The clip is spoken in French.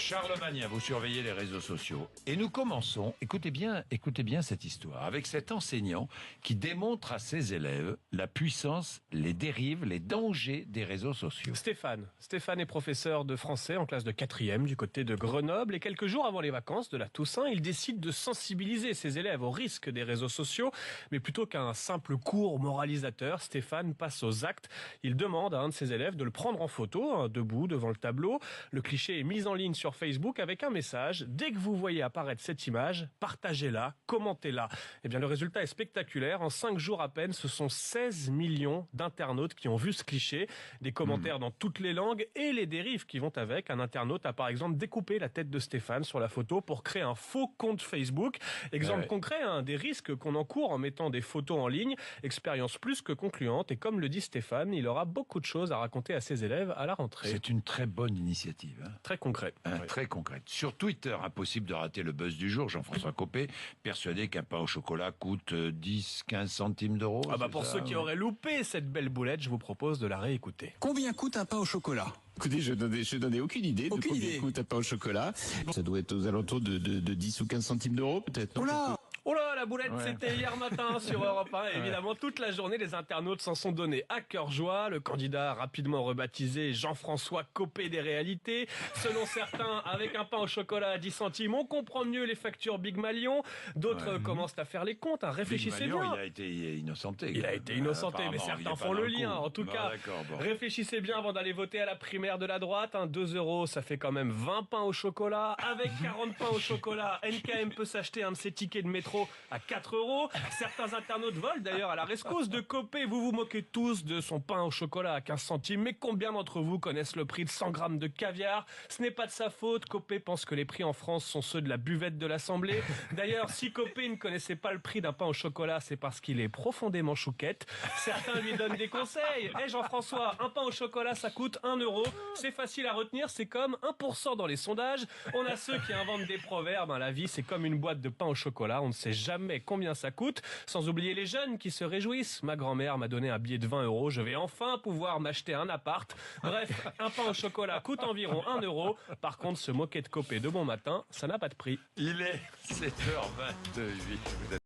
Charlemagne, vous surveillez les réseaux sociaux. Et nous commençons, écoutez bien cette histoire, avec cet enseignant qui démontre à ses élèves la puissance, les dérives, les dangers des réseaux sociaux. Stéphane est professeur de français en classe de 4e du côté de Grenoble. Et quelques jours avant les vacances de la Toussaint, il décide de sensibiliser ses élèves au risque des réseaux sociaux. Mais plutôt qu'un simple cours moralisateur, Stéphane passe aux actes. Il demande à un de ses élèves de le prendre en photo, debout devant le tableau. Le cliché est mis en ligne sur Facebook avec un message. Dès que vous voyez apparaître cette image, partagez-la, commentez-la. Eh bien, le résultat est spectaculaire. En 5 jours à peine, ce sont 16 millions d'internautes qui ont vu ce cliché. Des commentaires dans toutes les langues et les dérives qui vont avec. Un internaute a par exemple découpé la tête de Stéphane sur la photo pour créer un faux compte Facebook. Exemple concret, des risques qu'on encourt en mettant des photos en ligne. Expérience plus que concluante. Et comme le dit Stéphane, il aura beaucoup de choses à raconter à ses élèves à la rentrée. C'est une très bonne initiative. Très concret. Oui. Très concrète. Sur Twitter, impossible de rater le buzz du jour. Jean-François Copé, persuadé qu'un pain au chocolat coûte 10-15 centimes d'euros. Pour ceux qui auraient loupé cette belle boulette, je vous propose de la réécouter. Combien coûte un pain au chocolat? Écoutez, je donnais aucune idée de combien coûte un pain au chocolat. Ça doit être aux alentours de 10 ou 15 centimes d'euros, peut-être. Oula! Oh là, la boulette, c'était hier matin sur Europe 1. Évidemment, toute la journée, les internautes s'en sont donnés à cœur joie. Le candidat rapidement rebaptisé Jean-François Copé des réalités. Selon certains, avec un pain au chocolat à 10 centimes, on comprend mieux les factures Big Malion. D'autres commencent à faire les comptes. Réfléchissez bien. Il a été innocenté. Il a été innocenté, mais certains font le lien. En tout cas, réfléchissez bien avant d'aller voter à la primaire de la droite. 2 euros, ça fait quand même 20 pains au chocolat. Avec 40 pains au chocolat, NKM peut s'acheter un de ses tickets de métro à 4 euros. Certains internautes volent d'ailleurs à la rescousse de Copé. Vous vous moquez tous de son pain au chocolat à 15 centimes. Mais combien d'entre vous connaissent le prix de 100 grammes de caviar? Ce n'est pas de sa faute. Copé pense que les prix en France sont ceux de la buvette de l'Assemblée. D'ailleurs, si Copé ne connaissait pas le prix d'un pain au chocolat, c'est parce qu'il est profondément chouquette. Certains lui donnent des conseils. Jean-François, un pain au chocolat, ça coûte 1 euro. C'est facile à retenir, c'est comme 1% dans les sondages. On a ceux qui inventent des proverbes. La vie, c'est comme une boîte de pain au chocolat. On ne sait jamais combien ça coûte. Sans oublier les jeunes qui se réjouissent. Ma grand-mère m'a donné un billet de 20 euros. Je vais enfin pouvoir m'acheter un appart. Bref, un pain au chocolat coûte environ 1 euro. Par contre, se moquer de Copé de bon matin, ça n'a pas de prix. Il est 7h28.